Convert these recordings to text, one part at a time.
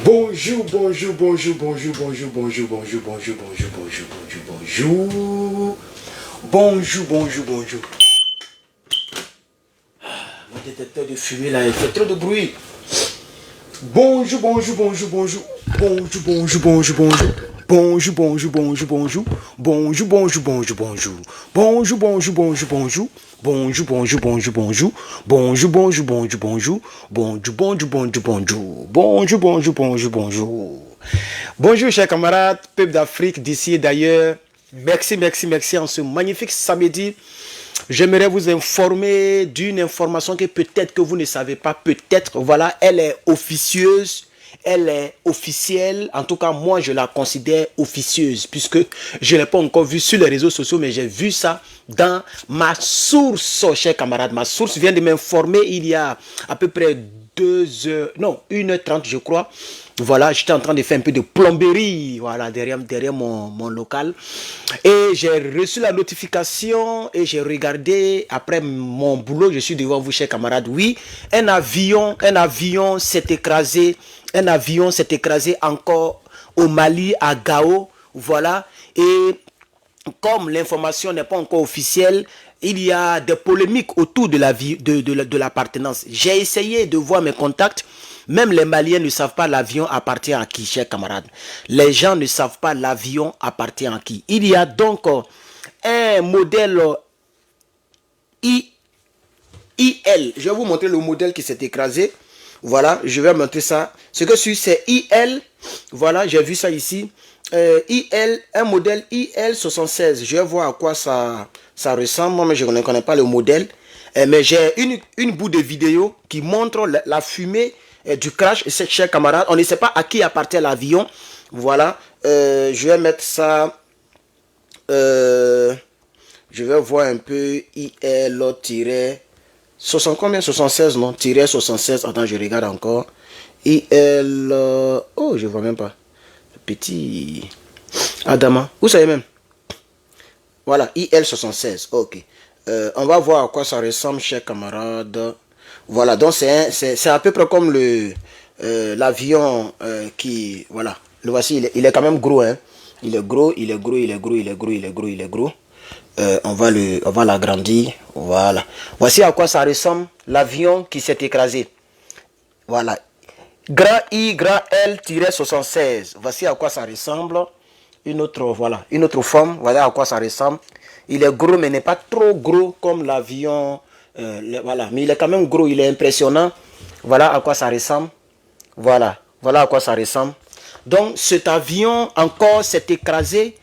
Bonjour, bonjour, bonjour, bonjour, bonjour, bonjour, bonjour, bonjour, bonjour, bonjour, bonjour, bonjour. Bonjour, bonjour, bonjour. Mon détecteur de fumée là, il fait trop de bruit. Bonjour, bonjour, bonjour, bonjour. Bonjour, bonjour, bonjour, bonjour. Bonjour, bonjour, bonjour, bonjour. Bonjour, bonjour, bonjour, bonjour. Bonjour, bonjour, bonjour, bonjour. Bonjour, bonjour, bonjour, bonjour. Bonjour, bonjour, bonjour, bonjour. Bonjour, bonjour, bonjour, bonjour. Bonjour, bonjour, bonjour, bonjour. Bonjour, chers camarades, peuple d'Afrique, d'ici et d'ailleurs. Merci, merci, merci en ce magnifique samedi. J'aimerais vous informer d'une information que peut-être que vous ne savez pas. Peut-être, voilà, elle est officieuse. Elle est officielle, en tout cas moi je la considère officieuse puisque je ne l'ai pas encore vu sur les réseaux sociaux, mais j'ai vu ça dans ma source, chers camarades. Ma source vient de m'informer il y a à peu près 2 heures, non 1h30 je crois. Voilà, j'étais en train de faire un peu de plomberie, voilà, derrière mon local. Et j'ai reçu la notification et j'ai regardé après mon boulot, je suis devant vous, chers camarades. Oui, un avion s'est écrasé. Un avion s'est écrasé encore au Mali, à Gao, voilà. Et comme l'information n'est pas encore officielle, il y a des polémiques autour de l'appartenance. J'ai essayé de voir mes contacts. Même les Maliens ne savent pas l'avion appartient à qui, chers camarades. Les gens ne savent pas l'avion appartient à qui. Il y a donc un modèle IL. Je vais vous montrer le modèle qui s'est écrasé. Voilà, je vais montrer ça. Ce que c'est IL. Voilà, j'ai vu ça ici. IL, un modèle IL76. Je vais voir à quoi ça ressemble. Moi, mais je ne connais pas le modèle. Mais j'ai une bout de vidéo qui montre la fumée du crash. Et c'est, chers camarades, on ne sait pas à qui appartient l'avion. Voilà. Je vais mettre ça. Je vais voir un peu IL 60 combien 76 non, 76. Attends, je regarde encore. IL oh, je vois même pas. Petit Adama, vous savez même. Voilà, IL 76. Ok. On va voir à quoi ça ressemble, chers camarades. Voilà, donc c'est à peu près comme l'avion qui, voilà. Le voici, il est quand même gros, hein. Il est gros. On va l'agrandir. Voilà. Voici à quoi ça ressemble l'avion qui s'est écrasé. Voilà. Grand I, grand L-76. Voici à quoi ça ressemble. Une autre forme. Voilà à quoi ça ressemble. Il est gros, mais n'est pas trop gros comme l'avion. Voilà. Mais il est quand même gros. Il est impressionnant. Voilà à quoi ça ressemble. Voilà à quoi ça ressemble. Donc, cet avion encore s'est écrasé.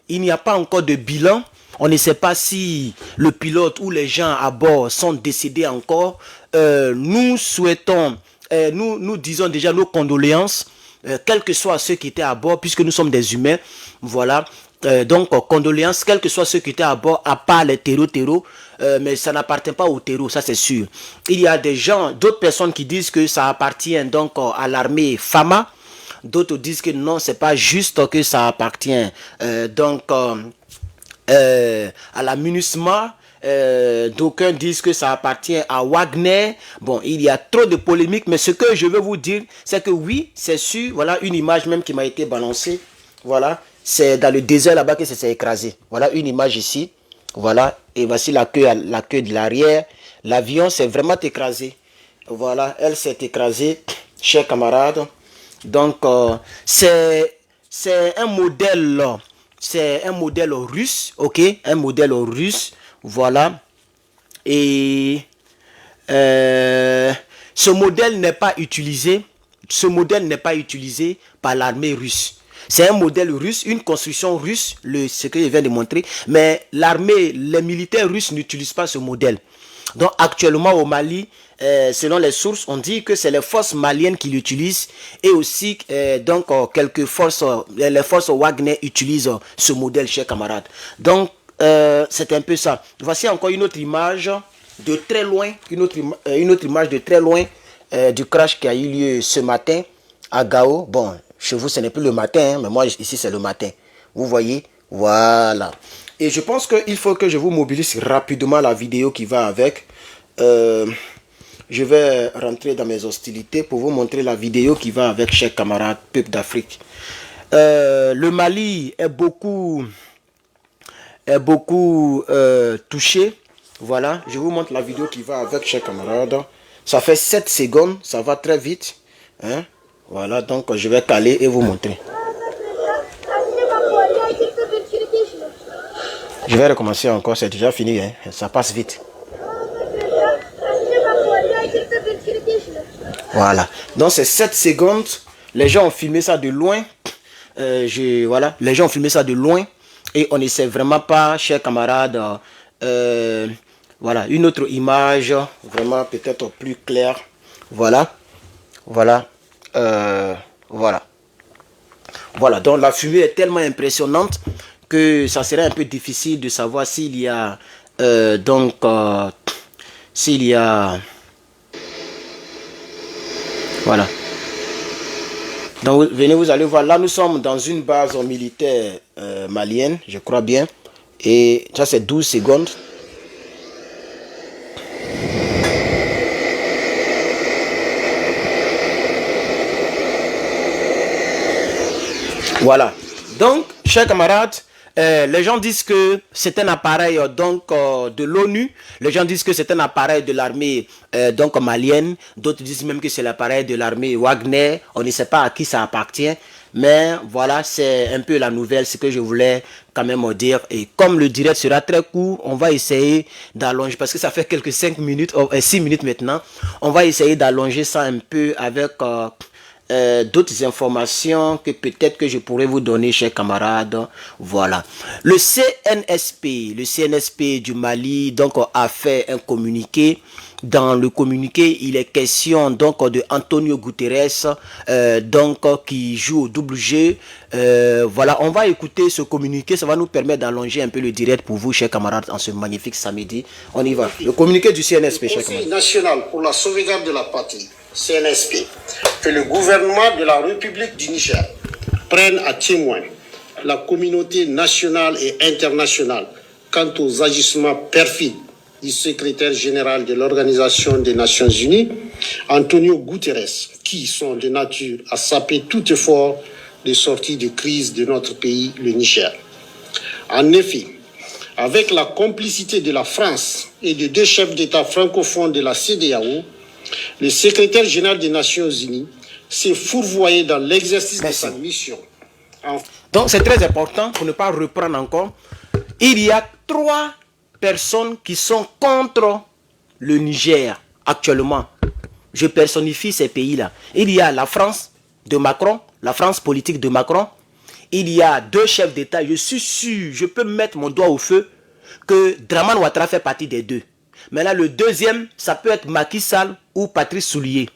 Il n'y a pas encore de bilan. On ne sait pas si le pilote ou les gens à bord sont décédés encore. Nous souhaitons, nous disons déjà nos condoléances, quels que soient ceux qui étaient à bord, puisque nous sommes des humains. Voilà. Donc, condoléances, quels que soient ceux qui étaient à bord, à part les terreaux. Mais ça n'appartient pas aux terreaux, ça c'est sûr. Il y a des gens, d'autres personnes qui disent que ça appartient donc à l'armée Fama. D'autres disent que non, c'est pas juste que ça appartient à la MINUSMA. D'aucuns disent que ça appartient à Wagner. Bon, il y a trop de polémiques, mais ce que je veux vous dire, c'est que oui, c'est sûr. Voilà une image même qui m'a été balancée. Voilà, c'est dans le désert là-bas que ça s'est écrasé. Voilà une image ici. Voilà, et voici la queue de l'arrière. L'avion s'est vraiment écrasé. Voilà, elle s'est écrasée, chers camarades. Donc, c'est un modèle, russe, ok, un modèle russe, voilà. Et ce modèle n'est pas utilisé par l'armée russe. C'est un modèle russe, une construction russe, ce que je viens de montrer, mais les militaires russes n'utilisent pas ce modèle. Donc actuellement au Mali, selon les sources, on dit que c'est les forces maliennes qui l'utilisent et aussi quelques forces, les forces Wagner utilisent ce modèle, chers camarades. Donc c'est un peu ça. Voici encore une autre image de très loin, une autre image de très loin du crash qui a eu lieu ce matin à Gao. Bon, chez vous ce n'est plus le matin, hein, mais moi ici c'est le matin. Vous voyez, voilà. Et je pense qu'il faut que je vous mobilise rapidement la vidéo qui va avec. je vais rentrer dans mes hostilités pour vous montrer la vidéo qui va avec, chers camarades, peuple d'Afrique. Le Mali est beaucoup touché. Voilà, je vous montre la vidéo qui va avec, chers camarades. Ça fait 7 secondes, ça va très vite. Hein? Voilà, donc je vais caler et vous montrer. Je vais recommencer encore, c'est déjà fini, hein? Ça passe vite. Voilà, donc c'est 7 secondes. Les gens ont filmé ça de loin. Voilà, les gens ont filmé ça de loin. Et on essaie vraiment pas, chers camarades, voilà, une autre image, vraiment peut-être plus claire. Voilà, voilà, voilà. Voilà, donc la fumée est tellement impressionnante que ça serait un peu difficile de savoir s'il y a, s'il y a, voilà. Donc venez, vous allez voir, là nous sommes dans une base militaire malienne, je crois bien. Et ça c'est 12 secondes. Voilà. Donc, chers camarades, les gens disent que c'est un appareil de l'ONU. Les gens disent que c'est un appareil de l'armée malienne. D'autres disent même que c'est l'appareil de l'armée Wagner. On ne sait pas à qui ça appartient. Mais voilà, c'est un peu la nouvelle, ce que je voulais quand même dire. Et comme le direct sera très court, on va essayer d'allonger, parce que ça fait quelques 6 minutes maintenant. On va essayer d'allonger ça un peu avec d'autres informations que peut-être que je pourrais vous donner, chers camarades. Voilà. Le CNSP du Mali donc a fait un communiqué. Dans le communiqué, il est question donc de Antonio Guterres, qui joue au double jeu. Voilà, on va écouter ce communiqué, ça va nous permettre d'allonger un peu le direct pour vous, chers camarades, en ce magnifique samedi. On y va. Le communiqué du CNSP, chers camarades. Le Conseil national pour la sauvegarde de la patrie, CNSP, que le gouvernement de la République du Niger prenne à témoin la communauté nationale et internationale quant aux agissements perfides du secrétaire général de l'Organisation des Nations Unies, Antonio Guterres, qui sont de nature à saper tout effort de sortie de crise de notre pays, le Niger. En effet, avec la complicité de la France et de 2 chefs d'État francophones de la CEDEAO, le secrétaire général des Nations Unies s'est fourvoyé dans l'exercice de sa mission. Donc c'est très important pour ne pas reprendre encore. Il y a 3 personnes qui sont contre le Niger actuellement. Je personnifie ces pays-là. Il y a la France de Macron, la France politique de Macron. Il y a 2 chefs d'État. Je suis sûr, je peux mettre mon doigt au feu, que Draman Ouattara fait partie des 2. Maintenant, le deuxième, ça peut être Macky Sall ou Patrice Soulier.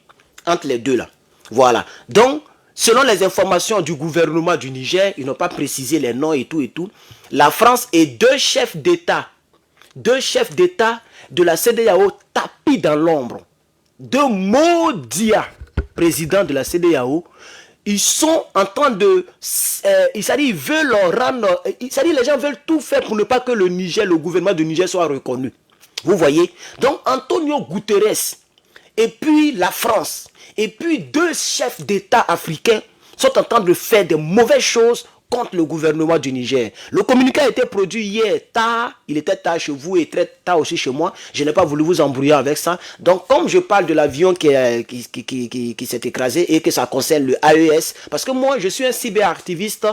Entre les 2 là. Voilà. Donc, selon les informations du gouvernement du Niger, ils n'ont pas précisé les noms et tout et tout. La France et 2 chefs d'État. 2 chefs d'État de la CEDEAO tapis dans l'ombre. 2 maudits présidents de la CEDEAO. Ils sont en train de... ils veulent rendre... les gens veulent tout faire pour ne pas que le Niger, le gouvernement du Niger soit reconnu. Vous voyez? Donc Antonio Guterres et puis la France et puis 2 chefs d'État africains sont en train de faire de mauvaises choses contre le gouvernement du Niger. Le communiqué a été produit hier tard. Il était tard chez vous et très tard aussi chez moi. Je n'ai pas voulu vous embrouiller avec ça. Donc, comme je parle de l'avion qui s'est écrasé et que ça concerne le AES, parce que moi, je suis un cyberactiviste,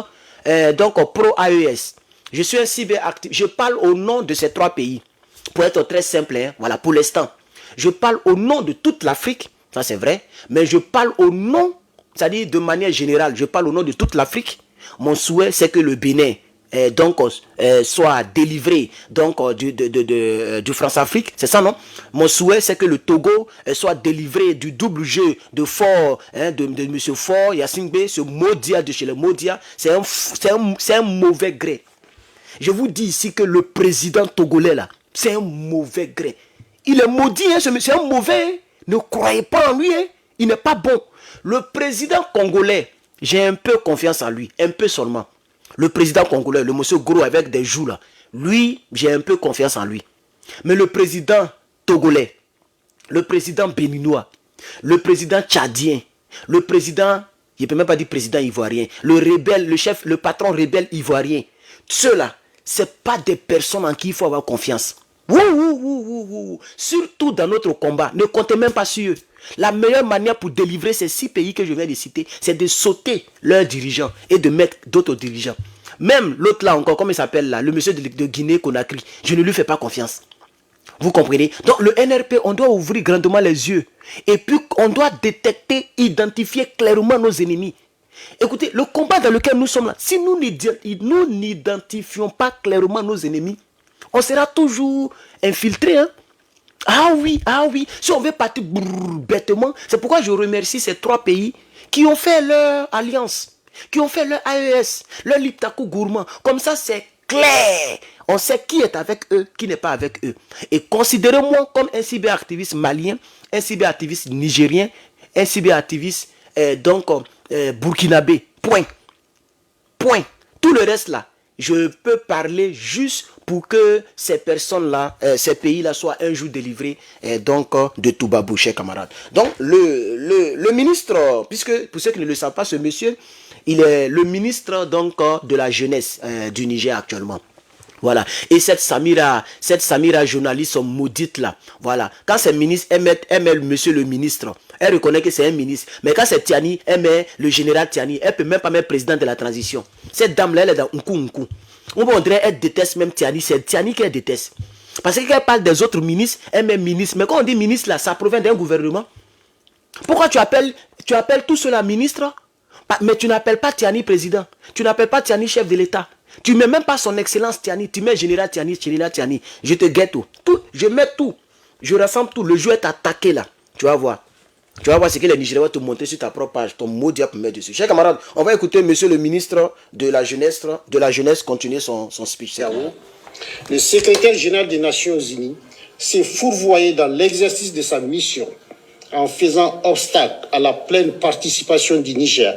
pro-AES. Je suis un cyberactiviste. Je parle au nom de ces 3 pays. Pour être très simple, hein, voilà, pour l'instant. Je parle au nom de toute l'Afrique, ça c'est vrai, mais je parle au nom, c'est-à-dire de manière générale, je parle au nom de toute l'Afrique. Mon souhait, c'est que le Bénin soit délivré du France-Afrique, c'est ça, non? Mon souhait, c'est que le Togo soit délivré du double jeu de Fort, de M. Fort, Yassine Bey, ce Modia de chez les Modia. C'est un mauvais gré. Je vous dis ici que le président togolais, là, c'est un mauvais gré. Il est maudit, hein, c'est un mauvais. Hein. Ne croyez pas en lui, hein. Il n'est pas bon. Le président congolais, j'ai un peu confiance en lui, un peu seulement. Le président congolais, le monsieur gros avec des joues là, lui, j'ai un peu confiance en lui. Mais le président togolais, le président béninois, le président tchadien, le président, je ne peux même pas dire président ivoirien, le rebelle, le chef, le patron rebelle ivoirien. Ceux-là, ce n'est pas des personnes en qui il faut avoir confiance. Surtout dans notre combat, ne comptez même pas sur eux. La meilleure manière pour délivrer ces 6 pays que je viens de citer, c'est de sauter leurs dirigeants et de mettre d'autres dirigeants. Même l'autre là encore, comment il s'appelle là, le monsieur de Guinée-Conakry, je ne lui fais pas confiance. Vous comprenez? Donc le NRP, on doit ouvrir grandement les yeux. Et puis on doit détecter, identifier clairement nos ennemis. Écoutez, le combat dans lequel nous sommes là, si nous n'identifions pas clairement nos ennemis, on sera toujours infiltré. Hein? Ah oui. Si on veut partir bêtement, c'est pourquoi je remercie ces 3 pays qui ont fait leur alliance, qui ont fait leur AES, leur Liptako Gourmand. Comme ça, c'est clair. On sait qui est avec eux, qui n'est pas avec eux. Et considérez-moi comme un cyberactiviste malien, un cyberactiviste nigérien, un cyberactiviste burkinabé. Point. Tout le reste là, je peux parler juste pour que ces personnes-là, ces pays-là soient un jour délivrés de Toubabou, chers camarades. Donc, le ministre, puisque pour ceux qui ne le savent pas, ce monsieur, il est le ministre de la jeunesse du Niger actuellement. Voilà. Et cette Samira journaliste maudite là, voilà. Quand c'est ministre, elle met monsieur le ministre. Elle reconnaît que c'est un ministre. Mais quand c'est Tiani, elle met le général Tiani. Elle peut même pas mettre président de la transition. Cette dame-là, elle est dans Nkou. On dirait qu'elle déteste même Tiani. C'est Tiani qu'elle déteste. Parce qu'elle parle des autres ministres, elle met ministre. Mais quand on dit ministre là, ça provient d'un gouvernement. Pourquoi tu appelles tout cela ministre, mais tu n'appelles pas Tiani président. Tu n'appelles pas Tiani chef de l'État. Tu ne mets même pas son excellence Tiani. Tu mets général Tiani. Je te guette tout. Je mets tout. Je rassemble tout. Le jeu est attaqué là. Tu vas voir. Tu vas voir ce que les Nigériens vont te montrer sur ta propre page. Ton mot diable met dessus. Chers camarades, on va écouter monsieur le ministre de la jeunesse continuer son speech. Le secrétaire général des Nations Unies s'est fourvoyé dans l'exercice de sa mission en faisant obstacle à la pleine participation du Niger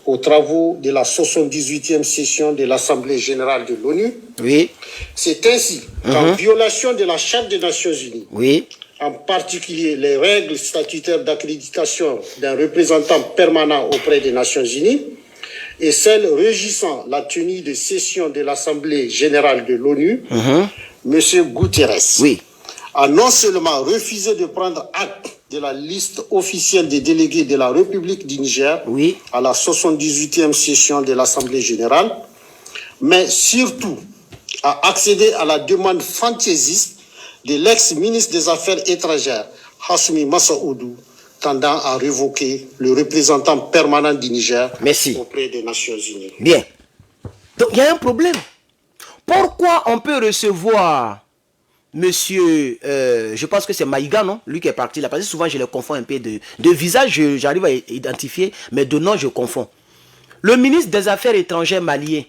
aux travaux de la 78e session de l'Assemblée générale de l'ONU. Oui. C'est ainsi qu'en violation de la Charte des Nations Unies, oui, en particulier les règles statutaires d'accréditation d'un représentant permanent auprès des Nations Unies et celles régissant la tenue de session de l'Assemblée générale de l'ONU, M. Guterres a non seulement refusé de prendre acte de la liste officielle des délégués de la République du Niger à la 78e session de l'Assemblée générale, mais surtout a accédé à la demande fantaisiste de l'ex-ministre des Affaires étrangères, Hassoumi Massaoudou, tendant à révoquer le représentant permanent du Niger auprès des Nations Unies. Bien. Donc il y a un problème. Pourquoi on peut recevoir monsieur, je pense que c'est Maïga, non? Lui qui est parti là, parce que souvent je les confonds un peu de visage, j'arrive à identifier, mais de nom je confonds. Le ministre des Affaires étrangères malien,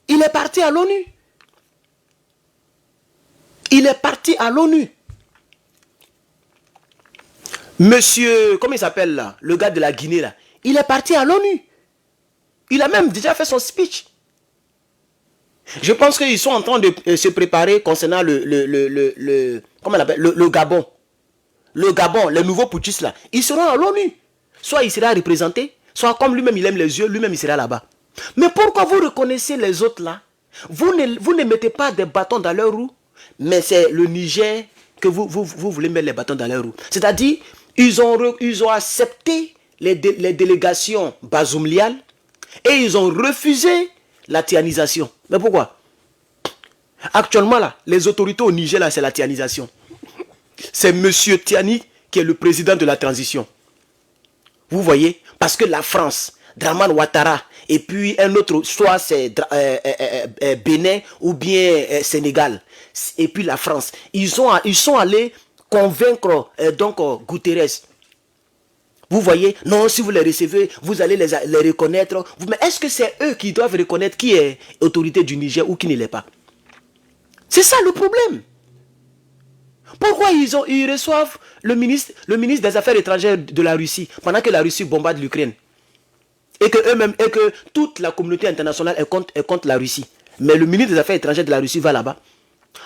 il est parti à l'ONU. Monsieur, comment il s'appelle là? Le gars de la Guinée là. Il est parti à l'ONU. Il a même déjà fait son speech. Je pense qu'ils sont en train de se préparer concernant comment on appelle, le Gabon. Le Gabon, les nouveaux putschistes là. Ils seront à l'ONU. Soit il sera représenté, soit comme lui-même il aime les yeux, lui-même il sera là-bas. Mais pourquoi vous reconnaissez les autres là? Vous ne mettez pas des bâtons dans leur roue. Mais c'est le Niger que vous voulez mettre les bâtons dans leur roue. C'est-à-dire, ils ont accepté les délégations bazoumliales et ils ont refusé la tianisation. Mais pourquoi? Actuellement, là, les autorités au Niger, là, c'est la tianisation. C'est M. Tiani qui est le président de la transition. Vous voyez? Parce que la France, Draman Ouattara, et puis un autre, soit c'est Bénin ou bien Sénégal, et puis la France, ils sont allés convaincre Guterres. Vous voyez, non, si vous les recevez, vous allez les reconnaître. Mais est-ce que c'est eux qui doivent reconnaître qui est autorité du Niger ou qui ne l'est pas? C'est ça le problème. Pourquoi ils reçoivent le ministre des Affaires étrangères de la Russie pendant que la Russie bombarde l'Ukraine? Et que eux-mêmes, et que toute la communauté internationale est contre la Russie. Mais le ministre des Affaires étrangères de la Russie va là-bas.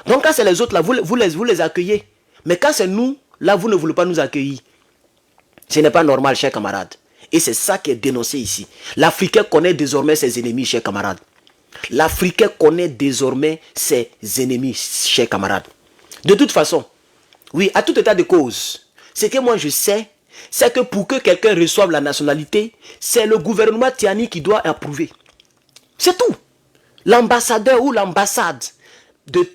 Donc quand c'est les autres là, vous les accueillez. Mais quand c'est nous, là, vous ne voulez pas nous accueillir. Ce n'est pas normal, chers camarades. Et c'est ça qui est dénoncé ici. L'Africain connaît désormais ses ennemis, chers camarades. L'Africain connaît désormais ses ennemis, chers camarades. De toute façon, oui, à tout état de cause, ce que moi je sais, c'est que pour que quelqu'un reçoive la nationalité, c'est le gouvernement Tiani qui doit approuver. C'est tout. L'ambassadeur ou l'ambassade de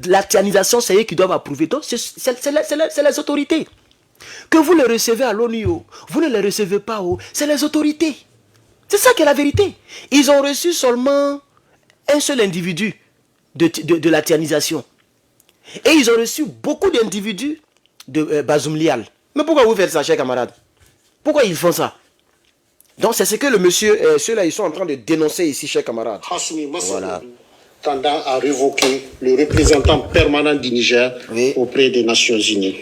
la tianisation, c'est eux qui doivent approuver. Donc, c'est les autorités. Que vous les recevez à l'ONU, vous ne les recevez pas, c'est les autorités. C'est ça qui est la vérité. Ils ont reçu seulement un seul individu de la tianisation. Et ils ont reçu beaucoup d'individus de Bazoum Lial. Mais pourquoi vous faites ça, chers camarades? Pourquoi ils font ça? Donc c'est ce que le monsieur, ceux-là, ils sont en train de dénoncer ici, chers camarades. Voilà. Tendant à révoquer le représentant permanent du Niger auprès des Nations Unies.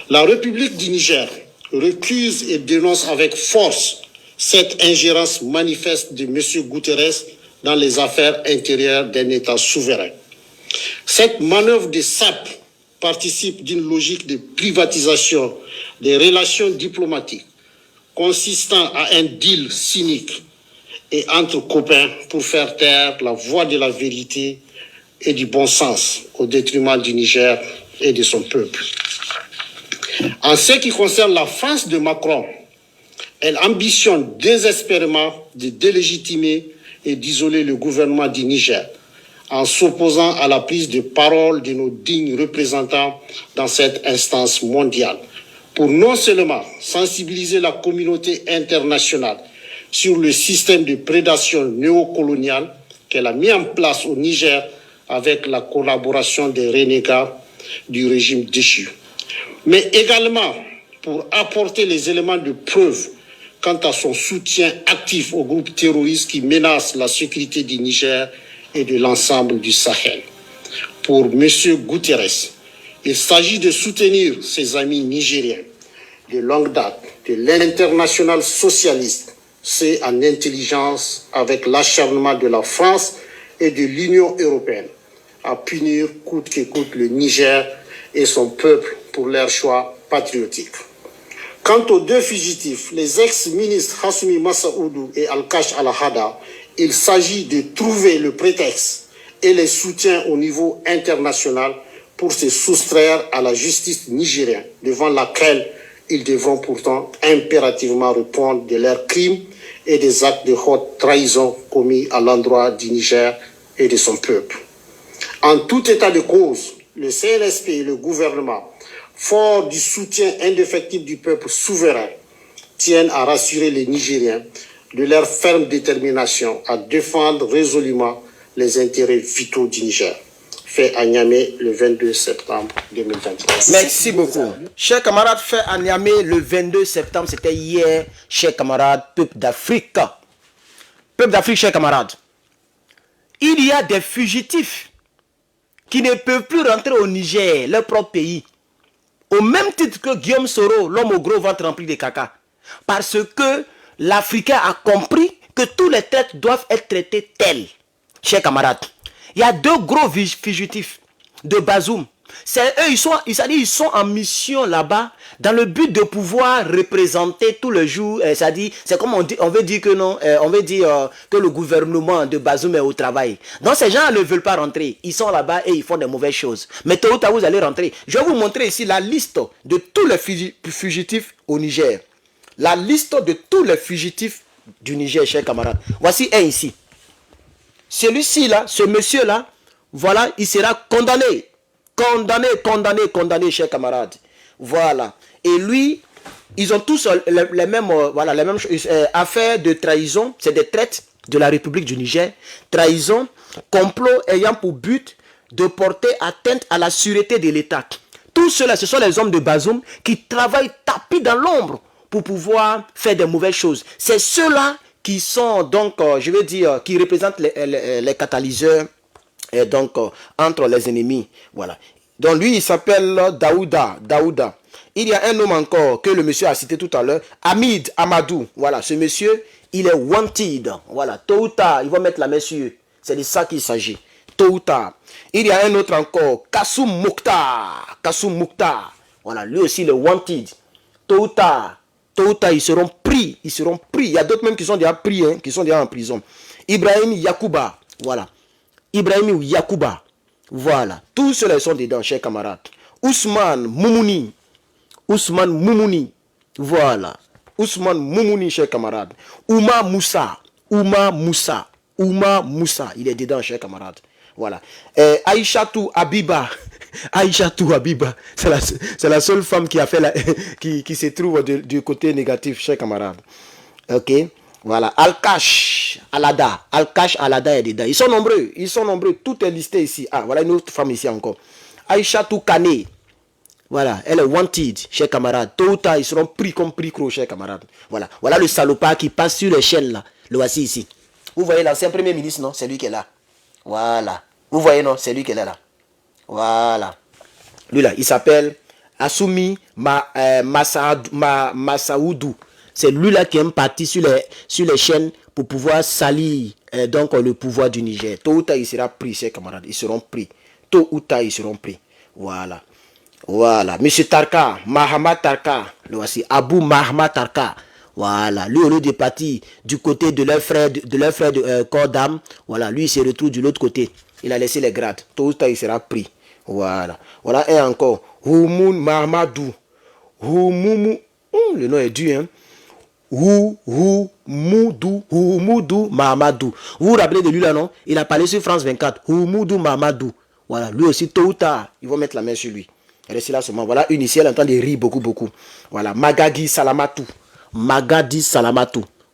La République du Niger récuse et dénonce avec force cette ingérence manifeste de M. Guterres dans les affaires intérieures d'un État souverain. Cette manœuvre de sape participe d'une logique de privatisation des relations diplomatiques consistant à un deal cynique et entre copains pour faire taire la voix de la vérité et du bon sens au détriment du Niger et de son peuple. En ce qui concerne la France de Macron, elle ambitionne désespérément de délégitimer et d'isoler le gouvernement du Niger en s'opposant à la prise de parole de nos dignes représentants dans cette instance mondiale, pour non seulement sensibiliser la communauté internationale sur le système de prédation néocoloniale qu'elle a mis en place au Niger avec la collaboration des renégats du régime déchu, mais également pour apporter les éléments de preuve quant à son soutien actif aux groupes terroristes qui menacent la sécurité du Niger et de l'ensemble du Sahel. Pour M. Guterres, il s'agit de soutenir ses amis nigériens de longue date, de l'international socialiste, c'est en intelligence avec l'acharnement de la France et de l'Union européenne à punir coûte que coûte le Niger et son peuple pour leur choix patriotique. Quant aux deux fugitifs, les ex-ministres Hassoumi Massaoudou et Al-Kash Al-Hada, il s'agit de trouver le prétexte et les soutiens au niveau international pour se soustraire à la justice nigérienne, devant laquelle ils devront pourtant impérativement répondre de leurs crimes et des actes de haute trahison commis à l'endroit du Niger et de son peuple. En tout état de cause, le CNSP et le gouvernement, fort du soutien indéfectible du peuple souverain, tiennent à rassurer les Nigériens de leur ferme détermination à défendre résolument les intérêts vitaux du Niger. Fait à Niamey le 22 septembre 2023. Merci beaucoup. Chers camarades, fait à Niamey le 22 septembre, c'était hier, chers camarades, peuple d'Afrique. Peuple d'Afrique, chers camarades. Il y a des fugitifs qui ne peuvent plus rentrer au Niger, leur propre pays. Au même titre que Guillaume Soro, l'homme au gros ventre rempli de caca. Parce que l'Africain a compris que tous les traites doivent être traités tels. Chers camarades, il y a deux gros fugitifs de Bazoum. C'est eux, ils sont en mission là-bas dans le but de pouvoir représenter tout le jour. C'est comme on veut dire que non, on veut dire que le gouvernement de Bazoum est au travail. Donc ces gens ne veulent pas rentrer. Ils sont là-bas et ils font des mauvaises choses. Mais tôt ou tard, vous allez rentrer. Je vais vous montrer ici la liste de tous les fugitifs au Niger. La liste de tous les fugitifs du Niger, chers camarades. Voici un ici. Celui-ci là, ce monsieur-là, voilà, il sera condamné. Condamné, chers camarades. Voilà. Et lui, ils ont tous les mêmes choses. Affaire de trahison, c'est des traites de la République du Niger. Trahison, complot ayant pour but de porter atteinte à la sûreté de l'État. Tout cela, ce sont les hommes de Bazoum qui travaillent tapis dans l'ombre pour pouvoir faire des mauvaises choses. C'est ceux-là qui sont donc, je veux dire, qui représentent les catalyseurs et donc entre les ennemis. Voilà. Donc lui, il s'appelle Daouda. Il y a un homme encore que le monsieur a cité tout à l'heure, Hamid Amadou. Voilà, ce monsieur, il est wanted. Voilà, tôt ou tard, il va mettre la main sur eux. C'est de ça qu'il s'agit. Tôt ou tard. Il y a un autre encore, Kassoum Mouktar. Voilà, lui aussi, le wanted. Tôt ou tard, ils seront pris. Ils seront pris. Il y a d'autres même qui sont déjà pris, hein, qui sont déjà en prison. Ibrahim Yacouba, voilà. Ibrahim Yacouba, voilà. Tous ceux-là sont dedans, chers camarades. Ousmane Moumouni, voilà. Ousmane Moumouni, chers camarades. Ouma Moussa, il est dedans, chers camarades. Voilà. Aïchatou Habiba, c'est la seule femme qui a fait qui se trouve du côté négatif, chers camarades. Ok. Voilà. Al-Kash Alada est dedans. Ils sont nombreux. Tout est listé ici. Ah, voilà une autre femme ici encore. Aïchatou Kane. Voilà, elle est wanted, chers camarades. Tôt ou tard, ils seront pris comme pris gros, chers camarades. Voilà, voilà le salopard qui passe sur les chaînes là. Le voici ici. Vous voyez l'ancien premier ministre, non? C'est lui qui est là. Voilà. Vous voyez, non? C'est lui qui est là. Voilà. Lui là, il s'appelle Assoumi Massaoudou. C'est lui là qui est parti sur les chaînes pour pouvoir salir donc le pouvoir du Niger. Tôt ou tard, il sera pris, chers camarades. Ils seront pris. Tôt ou tard, ils seront pris. Voilà. Voilà, Monsieur Tarka, Mahama Tarka, le voici, Abou Mahama Tarka. Voilà, lui au lieu de partir du côté de leur frère de corps d'âme, voilà, lui il se retrouve de l'autre côté. Il a laissé les grades. Tôt ou tard il sera pris. Voilà. Voilà, et encore, Houmoun Mahamadou. Houmoumou, le nom est dur, hein. Houmoudou Mahamadou. Vous vous rappelez de lui là, non? Il a parlé sur France 24. Houmoudou Mahamadou. Voilà, lui aussi, tôt ou tard, ils vont mettre la main sur lui. Restez là seulement. Voilà une ici, elle entend des rires beaucoup. Voilà, Magadi Salamatou.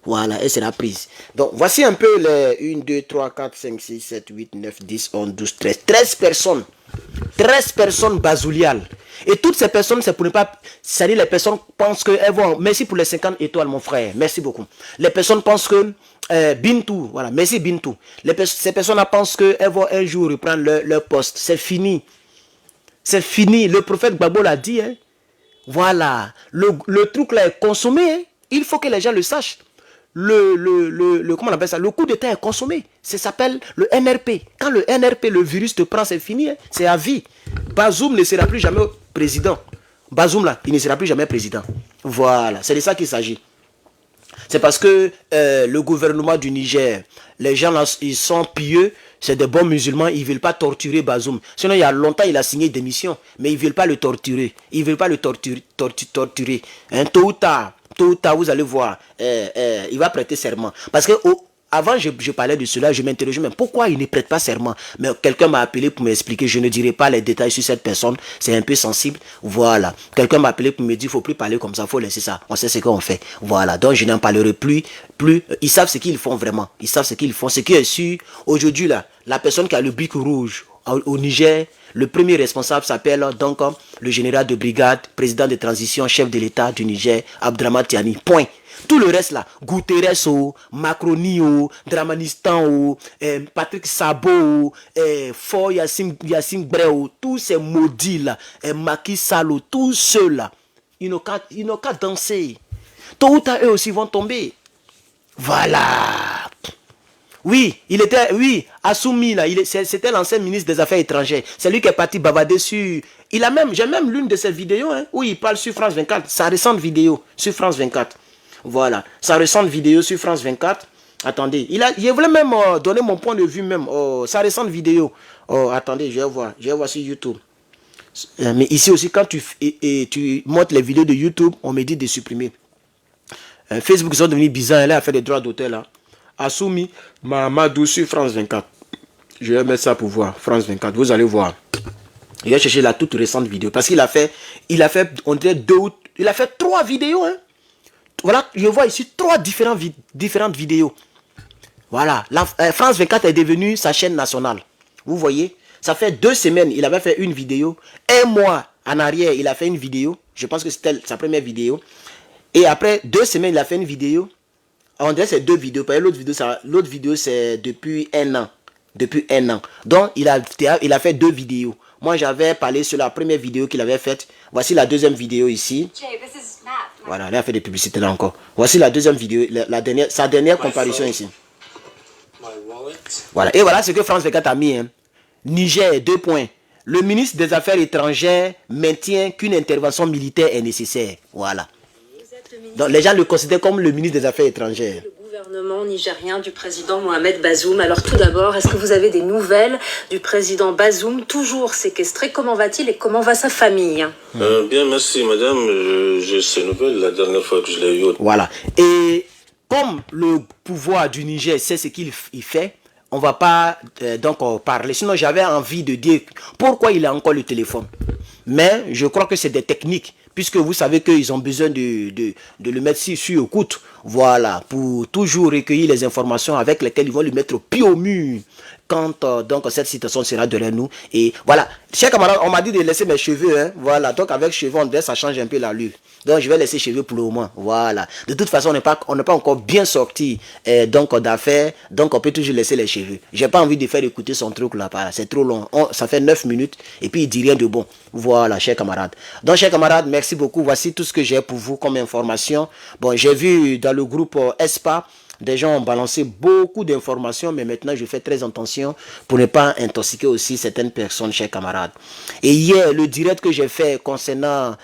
Voilà, et c'est la prise. Donc, voici un peu les 1, 2, 3, 4, 5, 6, 7, 8, 9, 10, 11, 12, 13. 13 personnes. 13 personnes basouliales. Et toutes ces personnes, c'est pour ne pas... C'est-à-dire, les personnes pensent qu'elles vont... Merci pour les 50 étoiles, mon frère. Merci beaucoup. Les personnes pensent que... Bintou, voilà, merci Bintou. Ces personnes-là pensent qu'elles vont un jour reprendre leur poste. C'est fini. C'est fini. Le prophète Gbagbo l'a dit. Hein. Voilà. Le truc là est consommé. Hein. Il faut que les gens le sachent. Comment on appelle ça? Le coup d'état est consommé. Ça s'appelle le NRP. Quand le NRP, le virus te prend, c'est fini. Hein. C'est à vie. Bazoum ne sera plus jamais président. Bazoum là, il ne sera plus jamais président. Voilà. C'est de ça qu'il s'agit. C'est parce que le gouvernement du Niger, les gens là, ils sont pieux, c'est des bons musulmans, ils ne veulent pas torturer Bazoum. Sinon, il y a longtemps, il a signé des démission, mais ils ne veulent pas le torturer. Ils ne veulent pas le torturer. Hein, tôt ou tard, vous allez voir, il va prêter serment. Parce que avant, je parlais de cela, je m'interrogeais même pourquoi il ne prête pas serment. Mais quelqu'un m'a appelé pour m'expliquer, je ne dirai pas les détails sur cette personne, c'est un peu sensible. Voilà. Quelqu'un m'a appelé pour me dire, il ne faut plus parler comme ça, il faut laisser ça. On sait ce qu'on fait. Voilà. Donc, je n'en parlerai plus. Ils savent ce qu'ils font vraiment. Ils savent ce qu'ils font. Ce qui est sûr, aujourd'hui, là, la personne qui a le bic rouge au Niger, le premier responsable s'appelle donc le général de brigade, président de transition, chef de l'État du Niger, Abdraman Tiani. Point. Tout le reste là, Guterres, Macroni, Dramanistan, Patrick Sabo, Fort Yassine Breo, tous ces maudits là, Macky Sall, tous ceux là, ils n'ont qu'à danser. Tôt ou tard, eux aussi vont tomber. Voilà. Oui, Assoumi là, c'était l'ancien ministre des Affaires étrangères. C'est lui qui est parti bavarder sur... J'ai même l'une de ses vidéos, hein, où il parle sur France 24, sa récente vidéo sur France 24. Voilà, sa récente vidéo sur France 24. Attendez, je voulais même donner mon point de vue même. Sa récente vidéo. Attendez, je vais voir sur YouTube. Mais ici aussi, quand tu montes les vidéos de YouTube, on me dit de supprimer. Facebook, ils sont devenus bizarres. Elle a fait des droits d'auteur là. Assoumi Mahamadou sur France 24. Je vais mettre ça pour voir. France 24, vous allez voir. Je vais chercher la toute récente vidéo. Parce qu'il a fait, on dirait il a fait 3 vidéos. Hein. Voilà, je vois ici 3 différentes vidéos. Voilà, France 24 est devenue sa chaîne nationale. Vous voyez, ça fait 2 semaines, il avait fait une vidéo. 1 mois en arrière, il a fait une vidéo. Je pense que c'était sa première vidéo. Et après 2 semaines, il a fait une vidéo. On dirait que c'est 2 vidéos. L'autre vidéo, c'est depuis 1 an. Donc, il a fait 2 vidéos. Moi, j'avais parlé sur la première vidéo qu'il avait faite. Voici la deuxième vidéo ici. Voilà, il a fait des publicités là encore. Voici la deuxième vidéo, sa dernière comparution ici. Voilà, et voilà ce que France 24 a mis. Hein. Niger, 2 points. le ministre des Affaires étrangères maintient qu'une intervention militaire est nécessaire. Voilà. Donc les gens le considèrent comme le ministre des Affaires étrangères. Le gouvernement nigérien du président Mohamed Bazoum. Alors tout d'abord, est-ce que vous avez des nouvelles du président Bazoum, toujours séquestré? Comment va-t-il et comment va sa famille? Bien, merci madame. J'ai ces nouvelles la dernière fois que je l'ai eu. Voilà. Et comme le pouvoir du Niger sait ce qu'il fait, on ne va pas donc parler. Sinon, j'avais envie de dire pourquoi il a encore le téléphone. Mais je crois que c'est des techniques, puisque vous savez qu'ils ont besoin de le mettre sur écoute. Voilà, pour toujours recueillir les informations avec lesquelles ils vont le mettre au pied au mur quand donc cette situation sera derrière nous. Et voilà, chers camarades, on m'a dit de laisser mes cheveux. Hein, voilà, donc avec cheveux, on dirait ça change un peu l'allure. Donc je vais laisser cheveux pour le moment. Voilà. De toute façon, on n'est pas encore bien sorti donc d'affaires. Donc on peut toujours laisser les cheveux. J'ai pas envie de faire écouter son truc là. C'est trop long. Ça fait 9 minutes et puis il dit rien de bon. Voilà, chers camarades. Donc chers camarades, merci beaucoup. Voici tout ce que j'ai pour vous comme information. Bon, j'ai vu dans le groupe ESPA, des gens ont balancé beaucoup d'informations, mais maintenant je fais très attention pour ne pas intoxiquer aussi certaines personnes, chers camarades. Et hier, le direct que j'ai fait concernant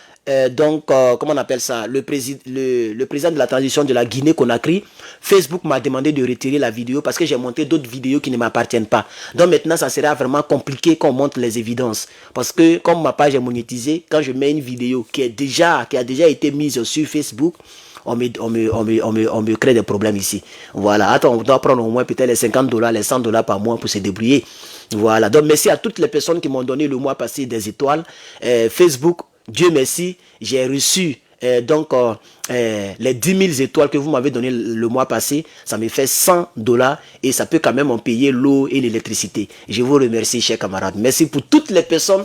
comment on appelle ça, le président de la transition de la Guinée-Conakry, Facebook m'a demandé de retirer la vidéo parce que j'ai monté d'autres vidéos qui ne m'appartiennent pas. Donc maintenant, ça sera vraiment compliqué qu'on montre les évidences. Parce que comme ma page est monétisée, quand je mets une vidéo qui a déjà été mise sur Facebook, on me crée des problèmes ici. Voilà, attends, on doit prendre au moins peut-être les $50, les $100 par mois pour se débrouiller. Voilà, donc merci à toutes les personnes qui m'ont donné le mois passé des étoiles. Facebook, Dieu merci, j'ai reçu les 10 000 étoiles que vous m'avez donné le mois passé. Ça me fait $100 et ça peut quand même en payer l'eau et l'électricité. Je vous remercie, chers camarades. Merci pour toutes les personnes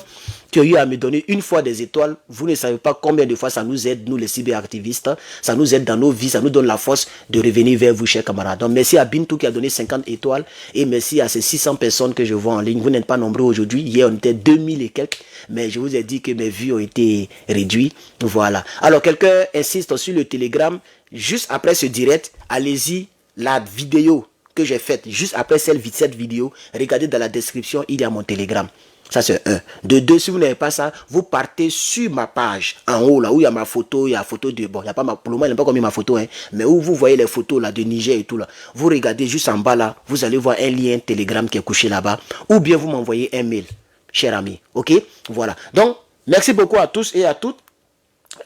qui ont eu à me donner une fois des étoiles. Vous ne savez pas combien de fois ça nous aide, nous les cyberactivistes. Ça nous aide dans nos vies, ça nous donne la force de revenir vers vous, chers camarades. Donc merci à Bintou qui a donné 50 étoiles et merci à ces 600 personnes que je vois en ligne. Vous n'êtes pas nombreux aujourd'hui. Hier, on était 2000 et quelques. Mais je vous ai dit que mes vues ont été réduites. Voilà. Alors, quelqu'un insiste sur le Telegram. Juste après ce direct, allez-y, la vidéo que j'ai faite, juste après cette vidéo, regardez dans la description, il y a mon Telegram. Ça, c'est un. De deux, si vous n'avez pas ça, vous partez sur ma page, en haut, là où il y a ma photo, il y a la photo de... Bon, il y a pas pour le moment, il n'y a pas comme ma photo, hein, mais où vous voyez les photos là, de Niger et tout là. Vous regardez juste en bas là, vous allez voir un lien Telegram qui est couché là-bas. Ou bien vous m'envoyez un mail, cher ami. Ok? Voilà. Donc, merci beaucoup à tous et à toutes.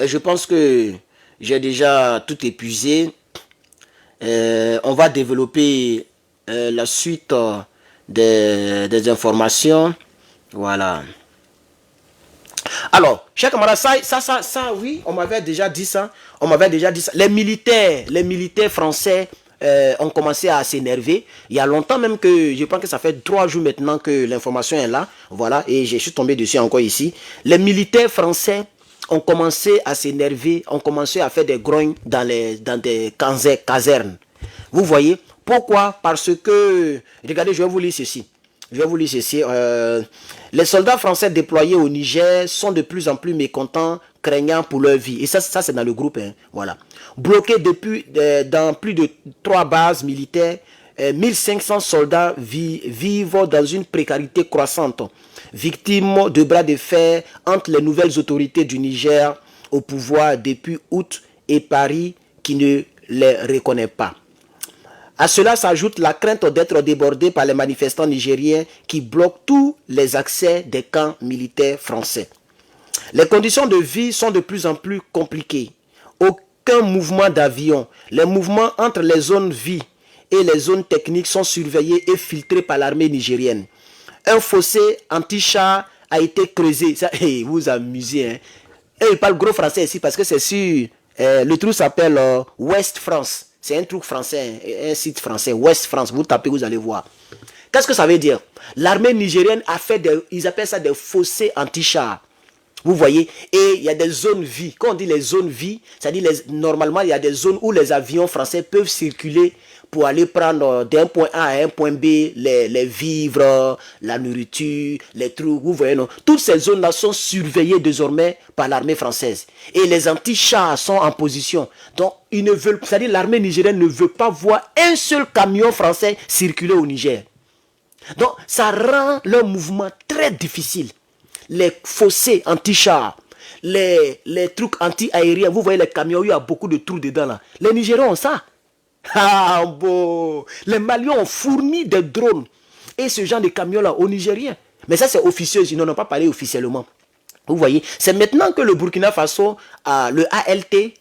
Je pense que j'ai déjà tout épuisé. On va développer la suite des informations. Voilà. Alors, chers camarades, ça, oui, on m'avait déjà dit ça. Les militaires français ont commencé à s'énerver. Il y a longtemps même que, je pense que ça fait 3 jours maintenant que l'information est là. Voilà, et je suis tombé dessus encore ici. Les militaires français ont commencé à s'énerver, ont commencé à faire des grognes dans des casernes. Vous voyez? Pourquoi? Parce que, regardez, je vais vous lire ceci. Les soldats français déployés au Niger sont de plus en plus mécontents, craignant pour leur vie. Et ça c'est dans le groupe. Hein, voilà. Bloqués dans plus de 3 bases militaires, 1500 soldats vivent dans une précarité croissante, victimes de bras de fer entre les nouvelles autorités du Niger au pouvoir depuis août et Paris qui ne les reconnaît pas. À cela s'ajoute la crainte d'être débordé par les manifestants nigériens qui bloquent tous les accès des camps militaires français. Les conditions de vie sont de plus en plus compliquées. Aucun mouvement d'avion. Les mouvements entre les zones vie et les zones techniques sont surveillés et filtrés par l'armée nigérienne. Un fossé anti-char a été creusé. Ça, hey, vous vous amusez. Hein? Et il parle gros français ici parce que c'est sur... le truc s'appelle Ouest France. C'est un truc français, un site français, Ouest France. Vous tapez, vous allez voir. Qu'est-ce que ça veut dire? L'armée nigérienne a fait ils appellent ça des fossés anti-chars. Vous voyez? Et il y a des zones vie. Quand on dit les zones vie, c'est-à-dire normalement, il y a des zones où les avions français peuvent circuler pour aller prendre d'un point A à un point B les vivres, la nourriture, les trucs. Vous voyez, non? Toutes ces zones-là sont surveillées désormais par l'armée française. Et les anti-chars sont en position. Donc, ils ne veulent, c'est-à-dire l'armée nigérienne ne veut pas voir un seul camion français circuler au Niger. Donc, ça rend leur mouvement très difficile. les fossés anti-chars, les trucs anti-aériens. Vous voyez les camions, il y a beaucoup de trous dedans là. Les Nigériens ont ça. Ah bon. Les Maliens ont fourni des drones et ce genre de camions là aux Nigériens. Mais ça c'est officieux, ils n'en ont pas parlé officiellement. Vous voyez, c'est maintenant que le Burkina Faso, le ALT,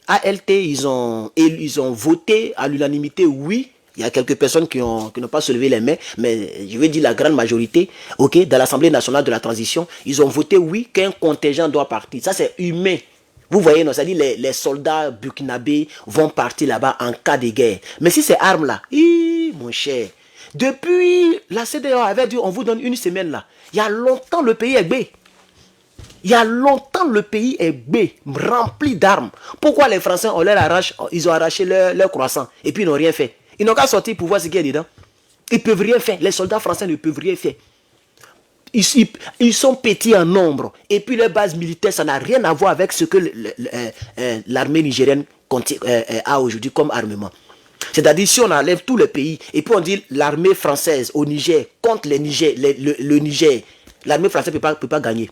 ils ont voté à l'unanimité oui. Il y a quelques personnes qui n'ont pas soulevé les mains, mais je veux dire la grande majorité, ok, dans l'Assemblée nationale de la transition, ils ont voté oui qu'un contingent doit partir. Ça c'est humain. Vous voyez, non, c'est-à-dire les soldats burkinabés vont partir là-bas en cas de guerre. Mais si ces armes-là, mon cher, depuis la CEDEAO avait dit on vous donne une semaine là, il y a longtemps le pays est bé. Il y a longtemps, le pays est bé, rempli d'armes. Pourquoi les Français, ils ont arraché leur croissant et puis ils n'ont rien fait? Ils n'ont qu'à sortir pour voir ce qu'il y a dedans. Ils ne peuvent rien faire. Les soldats français ne peuvent rien faire. Ils sont petits en nombre. Et puis leur base militaire, ça n'a rien à voir avec ce que l'armée nigérienne a aujourd'hui comme armement. C'est-à-dire si on enlève tous les pays et puis on dit l'armée française au Niger contre le Niger, l'armée française ne peut pas gagner.